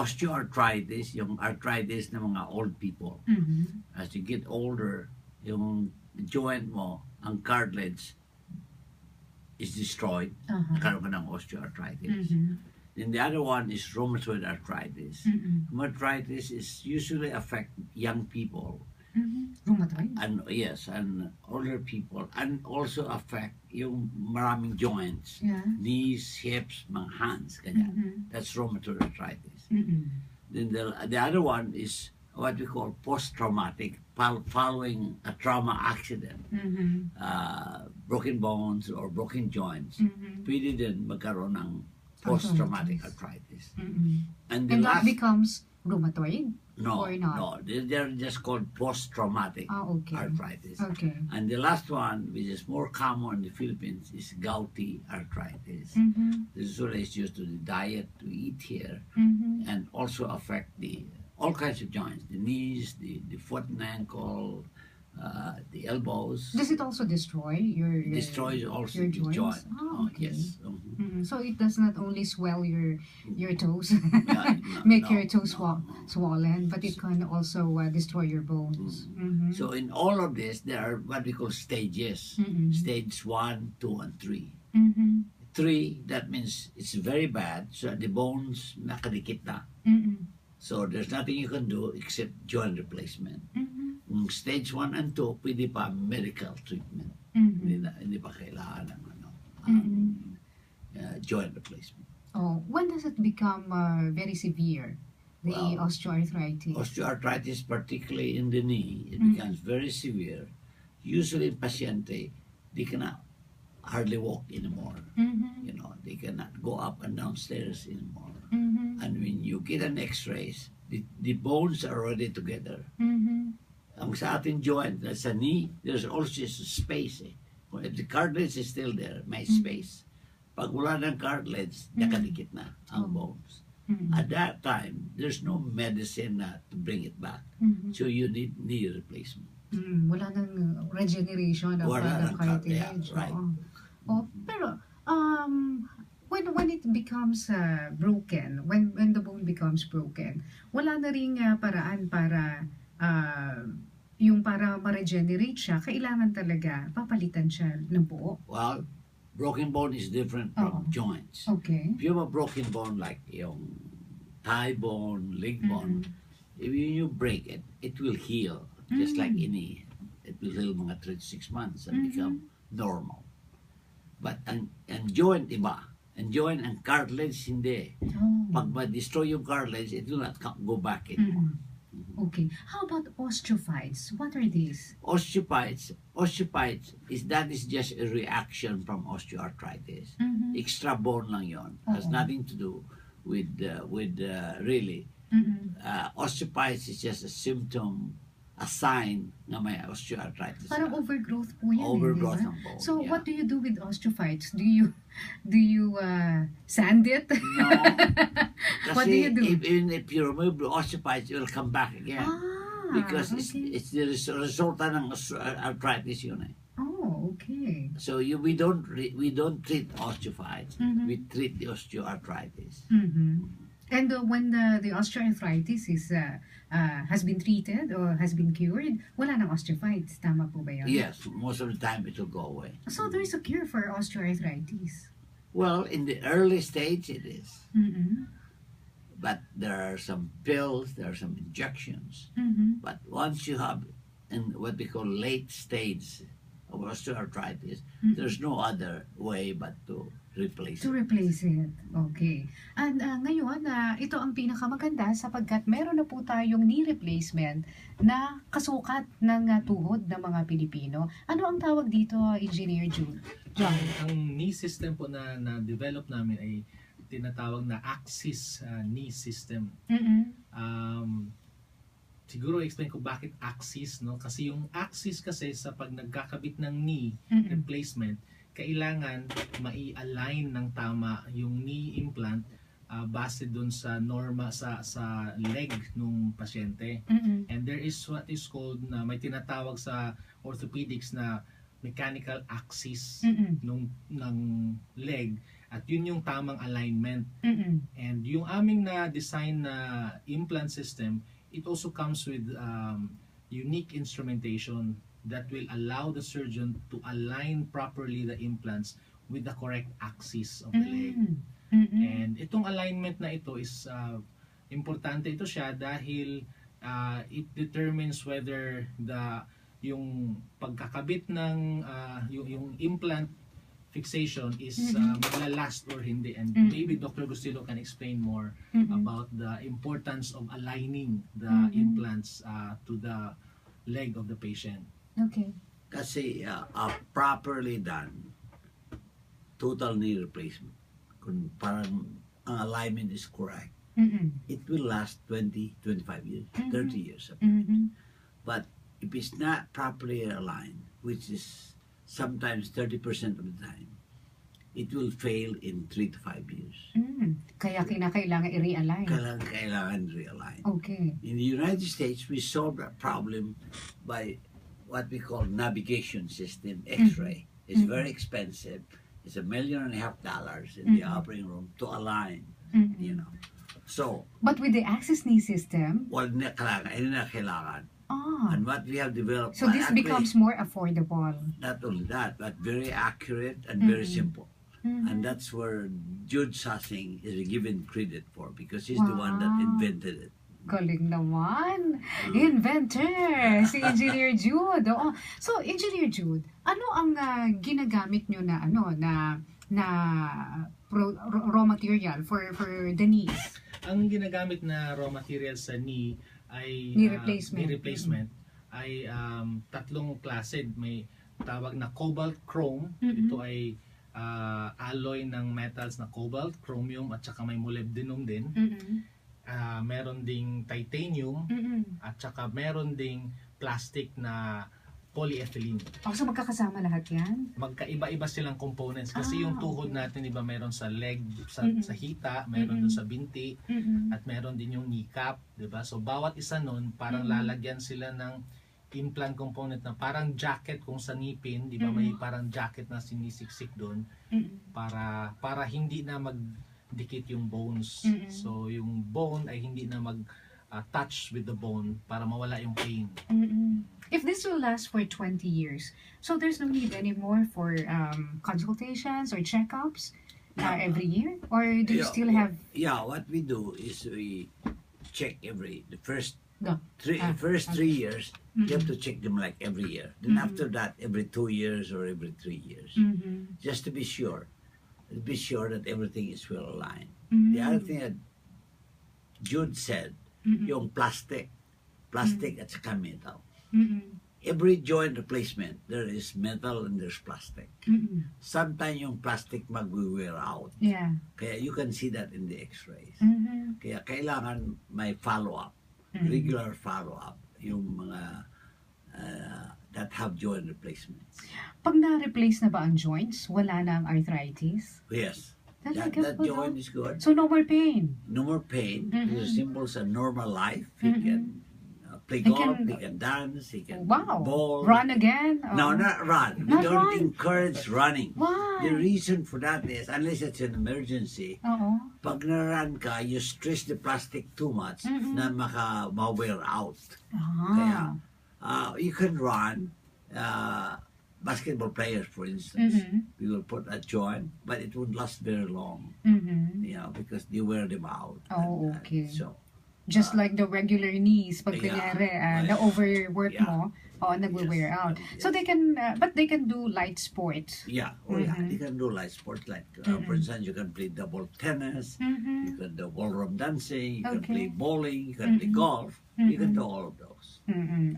osteoarthritis, yung arthritis ng mga old people. As you get older, yung joint mo, ang cartilage is destroyed. Nagkaroon ka ng osteoarthritis. Then the other one is rheumatoid arthritis. Rheumatoid is usually affect young people. Rheumatoid? And yes, and older people, and also affect yung maraming joints, knees, hips, mga hands, ganyan. That's rheumatoid arthritis. Then the other one is what we call post-traumatic, following a trauma accident, broken bones or broken joints. Pwede din magkaroon ng post-traumatic arthritis. And that becomes rheumatoid? No, or not? no, they're just called post-traumatic arthritis. And the last one, which is more common in the Philippines, is gouty arthritis. This is related to the diet we eat here, and also affect all kinds of joints, the knees, the foot and ankle, the elbows. Does it also destroy your destroys also your the joints? joint. Yes. So it does not only swell your toes, No, make no, your toes swollen, but it can also destroy your bones. So in all of this, there are what we call stages. Stage 1, 2, and 3. 3, that means it's very bad. So the bones nakadikit na. So there's nothing you can do except joint replacement. Stage 1 and 2, pwede pa medical treatment. Hindi pa kailangan ng joint replacement. Oh, when does it become very severe? The osteoarthritis. Osteoarthritis, particularly in the knee, it becomes very severe. Usually, pasyente, they cannot hardly walk anymore. You know, they cannot go up and down stairs anymore. And when you get an X-rays, the bones are already together. Ang sa ating joint, sa knee, there's also space. If the cartilage is still there, may space. Pag wala ng cartilage, nakadikit na ang bones. At that time, there's no medicine to bring it back. So you need knee replacement. Wala nang regeneration of the cartilage. Right. Pero when it becomes broken, when the bone becomes broken, wala na ring paraan para yung para ma-regenerate siya, kailangan talaga papalitan siya ng buo. Well, broken bone is different from joints. Okay. If you have a broken bone like yung thigh bone, leg bone, if you break it, it will heal. Just like any, it will heal mga 3 to 6 months and become normal. But and joint iba. And joint and cartilage hindi. Pag ma-destroy yung cartilage, it will not go back anymore. Okay. How about osteophytes? What are these? Osteophytes is just a reaction from osteoarthritis. Extra bone lang yon. Has nothing to do with really. Osteophytes is just a symptom, a sign na may osteoarthritis. Parang overgrowth po yan. Overgrowth diba? ng bone. So what do you do with osteophytes? Do you sand it? No. What do you do? Even if you remove the osteophytes, it will come back again. Because it's the result ng arthritis yun eh. Oh, okay. So we don't treat osteophytes. We treat the osteoarthritis. And when the osteoarthritis is has been treated or has been cured, wala nang osteophytes. Tama po ba yun? Yes, most of the time it will go away. So there is a cure for osteoarthritis. Well, in the early stage it is. But there are some pills, there are some injections. But once you have in what we call late stage of osteoarthritis, there's no other way but to replace To replace it. Okay. And ngayon, ito ang pinakamaganda sapagkat meron na po tayong knee replacement na kasukat ng tuhod ng mga Pilipino. Ano ang tawag dito, Engineer Jude? John? Ang knee system po na develop namin ay tinatawag na axis knee system. Siguro explain ko bakit axis, no? Kasi yung axis kasi sa pag nagkakabit ng knee replacement, kailangan mai-align ng tama yung knee implant base dun sa norma sa leg ng pasyente. And there is what is called na may tinatawag sa orthopedics na mechanical axis ng leg At yun yung tamang alignment. Mm-mm. And yung aming na-design na implant system, it also comes with unique instrumentation that will allow the surgeon to align properly the implants with the correct axis of the leg. Mm-mm. And itong alignment na ito is importante ito siya dahil it determines whether yung pagkakabit ng yung implant fixation is maglalast or hindi. And maybe Dr. Gustillo can explain more about the importance of aligning the implants to the leg of the patient. Okay. Kasi properly done, total knee replacement, kung parang ang alignment is correct, it will last 20, 25 years, 30 years. But if it's not properly aligned, which is sometimes 30% of the time, it will fail in 3 to 5 years. Kaya kinakailangan i-realign. Kailangan realign. Okay. In the United States, we solved that problem by what we call navigation system, X-ray. It's very expensive. It's $1.5 million in the operating room to align, you know. So, But with the access knee system, hindi na kailangan. ah, And what we have developed, so this actually, becomes more affordable. not only that, but very accurate and very simple. And that's where Jude Sasing is given credit for, because he's the one that Wow. invented it. Galing naman. Inventor, si Engineer Jude. Oo. So, Engineer Jude, ano ang ginagamit nyo na raw material for the knees? Ang ginagamit na raw material sa knee ay Knee replacement. knee replacement ay tatlong klase. May tawag na cobalt chrome. Ito ay alloy ng metals na cobalt, chromium at saka may molybdenum din. Meron ding titanium at saka meron ding plastic na polyethylene. So magkakasama lahat yan? Magkaiba-iba silang components kasi yung tuhod natin, iba meron sa leg, sa hita, meron dun sa binti, at meron din yung kneecap, 'di ba? So bawat isa nun parang lalagyan sila ng implant component na parang jacket kung sa ngipin, 'di ba? May parang jacket na sinisiksik doon para hindi na magdikit yung bones. So yung bone ay hindi na touch with the bone para mawala yung pain. If this will last for 20 years, so there's no need anymore for consultations or checkups every year? Or do you still have... Yeah, what we do is we check the first Go. first 3 years, you have to check them like every year. Then after that, every 2 years or every 3 years. Just to be sure that everything is well aligned. The other thing that Jude said, yung plastic at saka metal. Every joint replacement, there is metal and there's plastic. Sometimes yung plastic mag-wear out. Yeah. Kaya you can see that in the x-rays. Kaya kailangan may follow-up, regular follow-up, yung mga that have joint replacements. Pag na-replace na ba ang joints, wala na ang arthritis? Yes. Talaga That po, joint no? is good. So no more pain? No more pain. It resembles a normal life. He can play He golf, can- he can dance, he can Wow. bowl. Run again? No, Oh. not run. We Not don't run? encourage running. Why? The reason for that is, unless it's an emergency, Oo. pag na-run ka, you stress the plastic too much na ma-wear out. Kaya, you can run. Basketball players, for instance, we will put a joint, but it won't last very long, you know, because they wear them out. Oh, And, okay. so, Just like the regular knees, pag Yeah. kunyari, Yes. na-overwork Yeah. mo, nagwe-wear Yes. out. Yes. So they can, but they can do light sports. yeah, they can do light sports like, for instance, you can play double tennis, you can do ballroom dancing, you can Okay. play bowling, you can play golf, you can do all of those.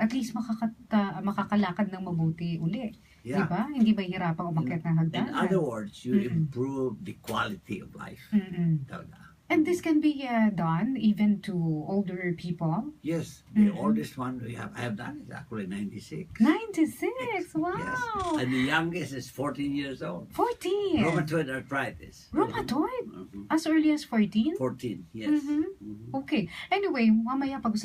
At least makakalakad ng mabuti uli. Yeah. Diba? Hindi mahirapang umakyat ng In hagdanan. other words, you improve the quality of life. Talaga. And this can be done even to older people. Yes, the oldest one I have done is actually 96. 96! Wow! Yes. And the youngest is 14 years old. 14! Rheumatoid arthritis. Rheumatoid? As early as 14? 14, yes. Okay. Anyway, mamaya pag